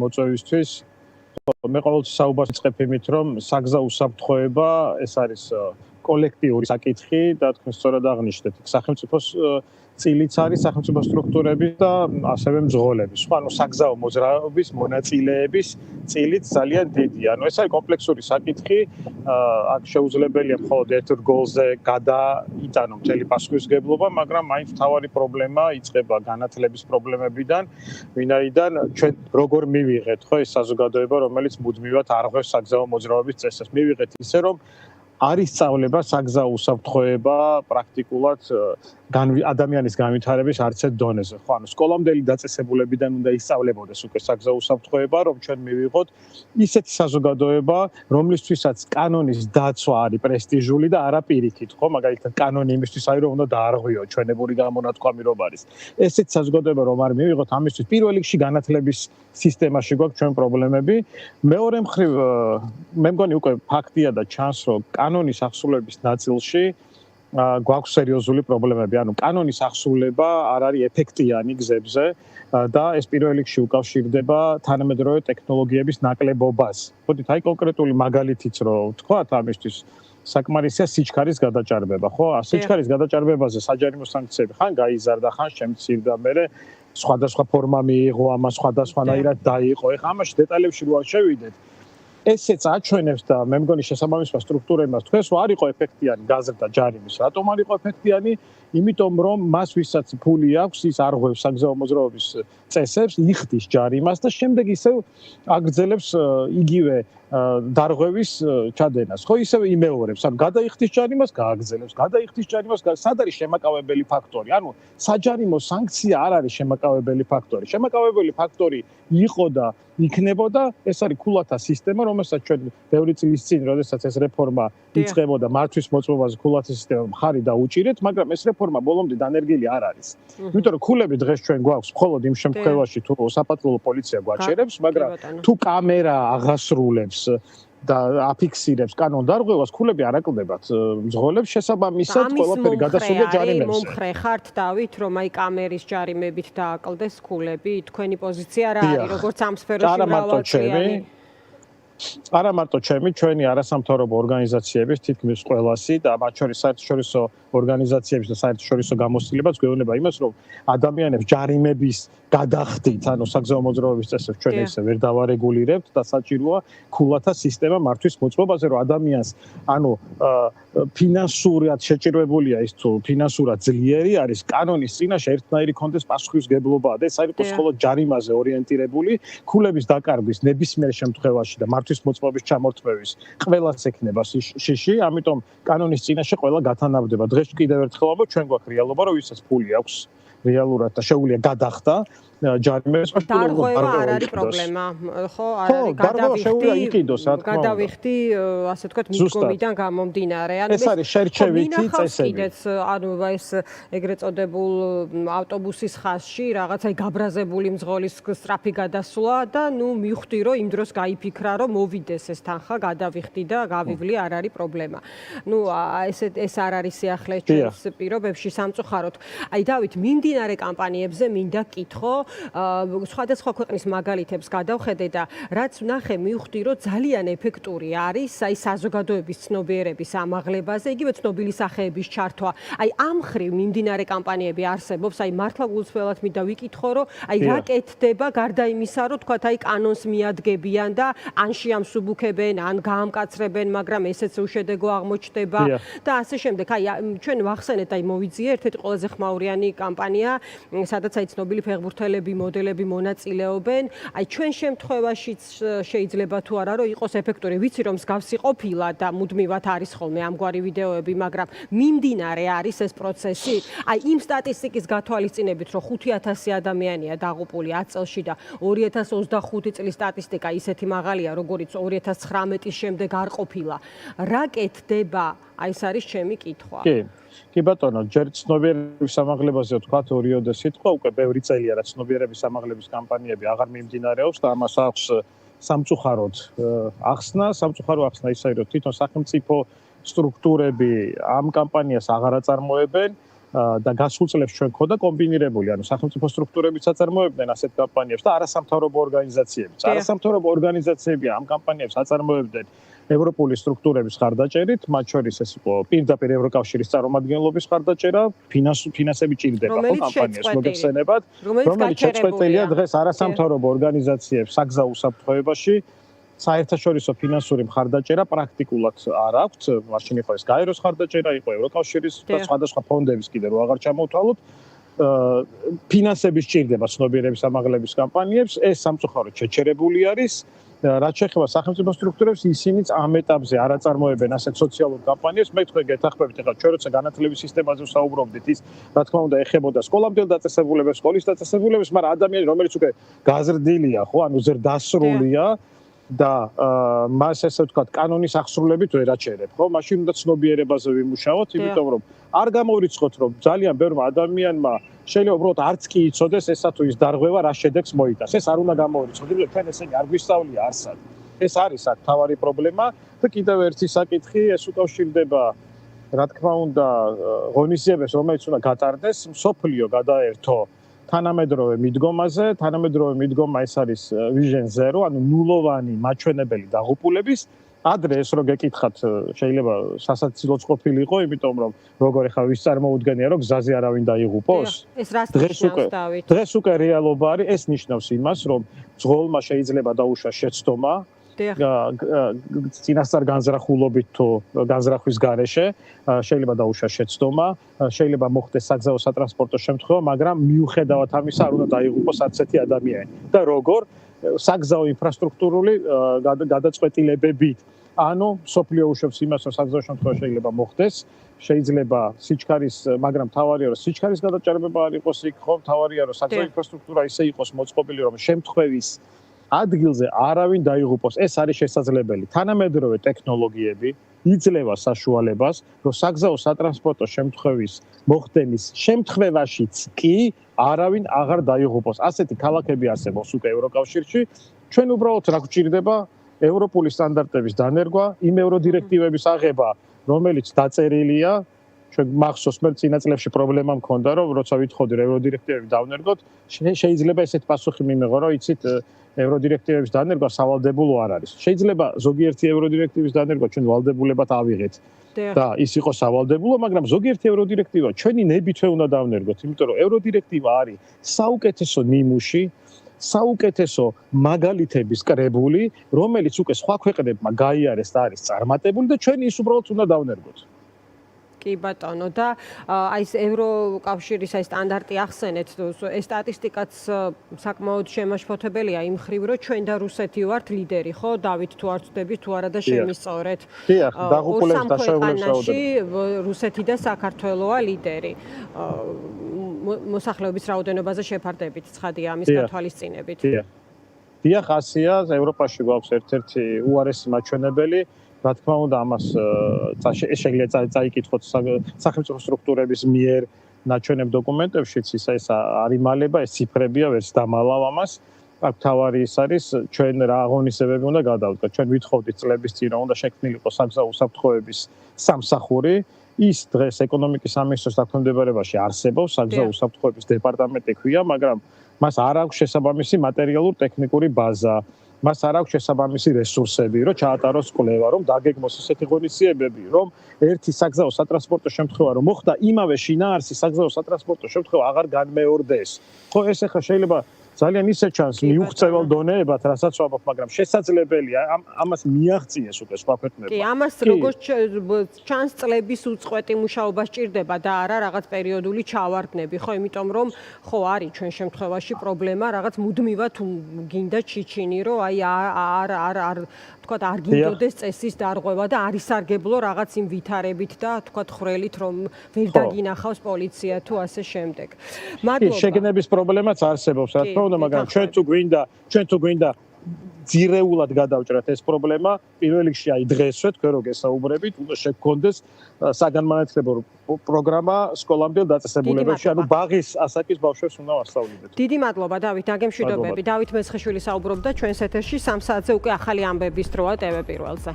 მოწვევისთვის. მე ყოველთვის საუბარს ვიწყებ იმით, რომ საგზა უსაფრთხოება ეს არის კოლექტიური საკითხი და თქვენ სწორად აღნიშნეთ, სახელმწიფოს წილიც არის სახელმწიფო სტრუქტურების და ასევე მძღოლების. ხო, ანუ საგზაო მოძრაობის მონაწილეების წილიც ძალიან დიდია. ანუ ეს არის კომპლექსური საკითხი. აქ შეუძლებელია მხოლოდ ერთ რგოლზე გადაიტანო მთელი პასუხისმგებლობა, მაგრამ მაინც მთავარი პრობლემა იწყება განათლების პრობლემებიდან, ვინაიდან ჩვენ როგორ მივიღეთ, ხო, ეს საზოგადოება, რომელიც მუდმივად არ ღვევს საგზაო მოძრაობის წესებს. მივიღეთ ისე, რომ არის სწავლება საგზაო უსაფრთხოება პრაქტიკულად ადამიანის განვითარების არცერთ დონეზე. ხო, ანუ სკოლამდელი დაწესებულებიდან უნდა ისწავლებოდეს უკვე საგზაო უსაფრთხოება, რომ ჩვენ მივიღოთ ისეთი საზოგადოება, რომლისთვისაც კანონის დაცვა არის პრესტიჟული და არა პირიქით, ხო, მაგალითად კანონი იმისთვის არის, რომ უნდა დაარღვიო ჩვენებური გამონათქვამი რომ არის. ესეთი საზოგადოება რომ არ მივიღოთ, ამისთვის პირველ რიგში განათლების სისტემაში გვაქვს ჩვენ პრობლემები. მეორე მხრივ მე მგონი უკვე ფაქტია და ჩანს, რომ კანონის ახსულების ნაწილში გვაქვს სერიოზული პრობლემები. ანუ კანონის ახსულება არ არის ეფექტიანი გზებზე და ეს პირველ რიგში უკავშირდება თანამედროვე ტექნოლოგიების ნაკლებობას. ხოდით, აი კონკრეტული მაგალითიც რო ვთქვათ ამისთვის საკმარისია სიჩქარის გადაჭარბება, ხო? სიჩქარის გადაჭარბებაზე საჯარიმო საანქციები ხან გაიზარდა, ხან შემცირდა, მერე სხვადასხვა ფორმა მიიღო, ამას სხვადასხვანაირად დაიყო. ეხლა ამაში დეტალებში რო არ შევიდეთ, ესეც აჩვენებს და მე მგონი შესაბამისმა სტრუქტურებმა თქვენს რომ არ იყო ეფექტიანი გაზრდა ჯარიმის. რატომ არ იყო ეფექტიანი? იმიტომ რომ მას ვისაც ფული აქვს, ის არ ღვევს საგზაო მოძრაობის წესებს, იხდის ჯარიმას და შემდეგ ისევ აგრძელებს იგივე დარღვევის ჩადენას. ხო, ისევ იმეორებს, ანუ გადაიხდის ჯარიმას, გააგრძელებს, გადაიხდის ჯარიმას, სად არის შემაკავებელი ფაქტორი? ანუ საჯარიმო სანქცია არ არის შემაკავებელი ფაქტორი. შემაკავებელი ფაქტორი იყო და იქნებოდა, ეს არის ქულათა სისტემა, რომელსაც ჩვენ ბევრი წლის წინ, როდესაც ეს რეფორმა იწყებოდა, მართვის მოწმობაზე ქულათა სისტემა მხარი დაუჭირეთ, მაგრამ ეს რეფორმა ბოლომდე დანერგილი არ არის. იმიტომ რომ ქულები დღეს ჩვენ გვაქვს მხოლოდ იმ შემთხვევაში, თუ საპატრულო პოლიცია გვაჩერებს, მაგრამ თუ კამერა აღასრულებს და აფიქსირებს კანონდარღვევას, ქულები არ აკლდებათ მძღოლებს შესაბამისად ყველაფერი გადასულია ჯარიმებზე. მომხრე ხართ დავით, რომ აი კამერის ჯარიმებით დააკლდეს ქულები, თქვენი პოზიცია რა არის, როგორც ამ სფეროში მრავალწლიანი? არა მარტო ჩემი, ჩვენი არასამთავრობო ორგანიზაციების თითქმის ყველასი და მათ შორის საერთაშორისო ორგანიზაციების და საერთაშორისო გამოცდილებაც გვეუბნება იმას, რომ ადამიანებს ჯარიმების გადახდით, ანუ საგზაო მოძრაობის წესებს ჩვენ ესე ვერ დავარეგულირებთ და საჭიროა ქულათა სისტემა მართვის მოწმობაზე, რომ ადამიანს ანუ ფინანსურად შეჭირებულია ის თუ ფინანსურად ძლიერი არის, კანონის წინაშე ერთნაირი კონდეს პასუხისმგებლობა და ეს არ იყოს მხოლოდ ჯარიმაზე ორიენტირებული, ქულების დაკარგვის ნებისმიერ შემთხვევაში და მართვის მოწმობის ჩამორთმევის ყველას ექნება შიში, ამიტომ კანონის წინაშე ყველა გათანაბრდება. დღეს კიდევ ერთხელ ვამბობ, ჩვენ გვაქვს რეალობა, რომ ვისაც ფული აქვს რეალურად და შეუძლია გადახდა ჯარიმებს. დარღვევა არ არის პრობლემა, ხო? არ არის გადავიხდი, ასე ვთქვათ, მიდგომიდან გამომდინარე. ანუ ეს არის შერჩევითი წესები. კიდეც ანუ ეს ეგრეთ წოდებულ ავტობუსის ხაზში რაღაცა გაბრაზებული მძღოლის სწრაფი გადასვლა და ნუ მივხვდი, რომ იმ დროს გაიფიქრა, რომ მოვიდეს ეს თანხა, გადავიხდი და გავივლი, არ არის პრობლემა. ნუ ეს არ არის სიახლე ჩვენს პირობებში სამწუხაროდ. აი დავით, მიმდინარე კამპანიებზე მინდა გკითხო, სხვადასხვა ქვეყნის მაგალითებს გადავხედე და რაც ვნახე, მივხვდი, რომ ძალიან ეფექტური არის აი საზოგადოების ცნობიერების ამაღლებაზე, იგივე ცნობილი სახეების ჩართვა. აი ამ ხრივ მიმდინარე კამპანიები არსებობს, აი მართლა გულწრფელად მინდა ვიკითხო, რომ აი რა კეთდება გარდა იმისა, რომ თქვათ აი კანონს მიადგებიან და ან შეამსუბუქებენ, ან გაამკაცრებენ, მაგრამ ესეც უშედეგო აღმოჩნდება და ასე შემდეგ. აი ჩვენ ვახსენეთ, აი მოვიძიე ერთ-ერთი ყველაზე ხმაურიანი კამპანია, სადაც აი ცნობილი ფეხბურთელები მოდელები მონაწილეობენ. აი ჩვენ შემთხვევაშიც შეიძლება თუ არა რომ იყოს ეფექტური. ვიცი რომ მსგავსი ყოფილა და მუდმივად არის ხოლმე ამგვარი ვიდეოები, მაგრამ მიმდინარე არის ეს პროცესი. აი იმ სტატისტიკის გათვალისწინებით რომ 5000 ადამიანია დაღუპული 10 წელში და 2025 წლის სტატისტიკა ისეთი მაღალია, როგორიც 2019-ის შემდეგ არ ყოფილა. რა კეთდება? აი ეს არის ჩემი კითხვა. კი ბატონო, ჯერ ცნობიერების ამაღლებაზე ვთქვათ ორიოდე სიტყვა, უკვე ბევრი წელია რაც ცნობიერების ამაღლების კამპანიები აღარ მიმდინარეობს და ამას აქვს სამწუხაროდ ახსნა ისე რომ თვითონ სახელმწიფო სტრუქტურები ამ კამპანიას აღარ აწარმოებენ და გასულ წლებში ჩვენ გქონდა კომბინირებული, ანუ სახელმწიფო სტრუქტურებიც აწარმოებდნენ ასეთ კამპანიებს და არასამთავრობო ორგანიზაციებიც. არასამთავრობო ორგანიზაციები ამ კამპანიებს აწარმოებდნენ ევროპული სტრუქტურების ხარდაჭერით, მათ შორის ეს იყო პირდაპირ ევროკავშირის წარმომადგენლობის ხარდაჭერა, ფინანსები ჭირდება ხო კამპანიას მოგეხსენებათ, რომელიც შეწყვეტილია დღეს არასამთავრობო ორგანიზაციებს საგზაო უსაფრთხოებაში. საერთაშორისო ფინანსური მხარდაჭერა პრაქტიკულად არ აქვს. მაშინ იყო ეს გაეროს ხარდაჭერა, იყო ევროკავშირის და სხვადასხვა ფონდების კიდე რო აღარ ჩამოვთვალოთ. ფინანსების ჭირდება ცნობიერების ამაღლების კამპანიებს, ეს სამწუხაროდ შეჩერებული არის. რაც შეეხება სახელმწიფო სტრუქტურებს, ისინიც ამ ეტაპზე არ აწარმოებენ ასეთ სოციალურ კამპანიებს. მე თქვენ გეთახმებით, ახლა ჩვენ როცა განათლების სისტემაზე ვსაუბრობდით, ის რა თქმა უნდა ეხებოდა სკოლამდელ დაწესებულებებს, სკოლის დაწესებულებებს, მაგრამ ადამიანი რომელიც უკვე გაზრდილია, ხო, ანუ ზრდასრულია და მას ესე ვთქვათ, კანონის აღსრულებით ვერ აჩერებ, ხო? მაშინ უნდა ცნობიერებაზე ვიმუშაოთ, იმიტომ რომ არ გამორიცხოთ, რომ ძალიან ბევრმა ადამიანმა შეიძლება უბრალოდ არც კი იცოდეს ესა თუ ის დარღვევა რა შედეგს მოიტანს. ეს არ უნდა გამორიცხოთ, იმიტომ რომ თქვენ ესენი არ გვისწავლია არსად. ეს არის აქ თავარი პრობლემა და კიდევ ერთი საკითხი, ეს უკავშირდება რა თქმა უნდა ღონისძიებებს, რომელიც უნდა გატარდეს, მსოფლიო გადაერთო თანამედროვე მიდგომაზე, თანამედროვე მიდგომა ეს არის Vision Zero, ანუ ნულოვანი მაჩვენებელი დაღუპულების. ადრე ეს რო გეკითხათ, შეიძლება სასაცილოც ყოფილიყო, იმიტომ რომ როგორ ახლა ვის წარმოუდგენია, რომ გზაზე არავინ დაიღუპოს. ეს რას ნიშნავს, დავით? დღეს უკვე რეალობა არის, ეს ნიშნავს იმას, რომ ძღოლმა შეიძლება დაუშვას შეცდომა წინასწარ განზრახულობით თუ განზრახვის გარეშე შეიძლება დაუშვას შეცდომა, შეიძლება მოხდეს საგზაო სატრანსპორტო შემთხვევა, მაგრამ მიუხედავად ამისა არ უნდა დაიღუპოს არცერთი ადამიანი. და როგორ საგზაო ინფრასტრუქტურული გადაწყვეტილებებით. ანუ სოფლიო უშვებს იმას, რომ საგზაო შემთხვევა შეიძლება მოხდეს, შეიძლება სიჩქარის, მაგრამ თავარია რომ სიჩქარის გადაჭარბება არ იყოს იქ, ხო, თავარია რომ საგზაო ინფრასტრუქტურა ისე იყოს მოწყობილი, რომ შემთხვევის ადგილზე არავინ დაიღუპოს. ეს არის შესაძლებელი. თანამედროვე ტექნოლოგიები იძლევა საშუალებას, რომ საგზაო სატრანსპორტო შემთხვევის მოხდენის შემთხვევაშიც კი არავინ აღარ დაიღუპოს. ასეთი ქალაქები არსებობს უკვე ევროკავშირში. ჩვენ უბრალოდ რა გვჭირდება ევროპული სტანდარტების დანერგვა, იმ ევროდირექტივების აღება, რომელიც დაწერილია. ჩვენ მახსოვს მე წინა წლებში პრობლემა მქონდა, რომ როცა ვითხოვდი ევროდირექტივები დავნერგოთ, შეიძლება ესეთ პასუხი მიმეღო, რომ იცით ევროდირექტივების დანერგვა სავალდებულო არ არის. შეიძლება ზოგიერთი ევროდირექტივის დანერგვა ჩვენ ვალდებულებად ავიღეთ და ის იყოს სავალდებულო, მაგრამ ზოგიერთი ევროდირექტივა ჩვენი ნებით უნდა დავნერგოთ, იმიტომ რომ ევროდირექტივა არის საუკეთესო ნიმუში, საუკეთესო მაგალითების კრებული, რომელიც უკვე სხვა ქვეყნებმა გაიარეს და არის წარმატებული და ჩვენ ის უბრალოდ უნდა დავნერგოთ. კი ბატონო და აი ეს ევროკავშირის აი სტანდარტი ახსენეთ, ეს სტატისტიკაც საკმაოდ შემაშფოთებელია იმ ხრივ, რომ ჩვენ და რუსეთი ვართ ლიდერი, ხო? დავით თუ არ ვწდებით, თუ არა და შემისწორეთ. დიახ, დაღუპულების დაშავების რაოდენობა. რუსეთი და საქართველოა ლიდერი. მოსახლეობის რაოდენობაზე შეფარდებით, ცხადია ამის გათვალისწინებით. დიახ, ასია, ევროპაში გვაქვს ერთ-ერთი უარესი მაჩვენებელი. რა თქმა უნდა, ამას შეიძლება წაიკითხოთ სახელმწიფო სტრუქტურების მიერ ნაჩვენებ დოკუმენტებშიც, ეს არ იმალება, ეს ციფრებია, ვერც დამალავ ამას. აქ თავარი ის არის, ჩვენ რა აღონისებები უნდა გადავდგათ. ჩვენ ვითხოვდით წლების წინ, რომ უნდა შექმნილიყო საგზაო უსაფრთხოების სამსახური. ის დღეს ეკონომიკის სამინისტროს დაქვემდებარებაში არსებობს, საგზაო უსაფრთხოების დეპარტამენტი ქვია, მაგრამ მას არ აქვს შესაბამისი მატერიალურ-ტექნიკური ბაზა. მას არ აქვს შესაბამისი რესურსები, რომ ჩაატაროს კვლევა, რომ დაგეგმოს ისეთი ღონისძიებები, რომ ერთი საგზაო სატრანსპორტო შემთხვევა რომ მოხდა, იმავე შინაარსის საგზაო სატრანსპორტო შემთხვევა აღარ განმეორდეს. ხო, ეს ახლა შეიძლება ძალიან ისე ჩანს მიუღწევალ დონეებად, რასაც ვამბობ, მაგრამ შესაძლებელია ამას მიაღწიეს უკვე სხვა ქვეყნებმა. კი, ამას როგორც ჩანს წლების უწყვეტი მუშაობა სჭირდება და არა რაღაც პერიოდული ჩავარდნები, ხო, იმიტომ რომ ხო არის ჩვენ შემთხვევაში პრობლემა, რაღაც მუდმივად გინდა ჩიჩინი, რომ აი არ თქვათ არ გინდოდეს წესის დარღვევა და არ ისარგებლო რაღაც იმ ვითარებით და თქვათ ხრელით, რომ ვერ დაგინახავს პოლიცია თუ ასე შემდეგ. მადლობა. შეგნების პრობლემაც არსებობს, რა თქმა უნდა, მაგრამ ჩვენ თუ გვინდა ძირეულად გადავჭრათ ეს პრობლემა, პირველ რიგში აი დღესვე თქვენ რო გესაუბრებით, უნდა შეგვქონდეს საგანმანათლებლო პროგრამა სკოლამდელ დაწესებულებებში, ანუ ბაღის ასაკის ბავშვებს უნდა ვასწავლოთ. დიდი მადლობა დავით, ნაგემშვიდობები. დავით მესხიშვილი საუბრობდა ჩვენს ეთერში 3 საათზე უკვე ახალი ამბების დროა TV პირველზე.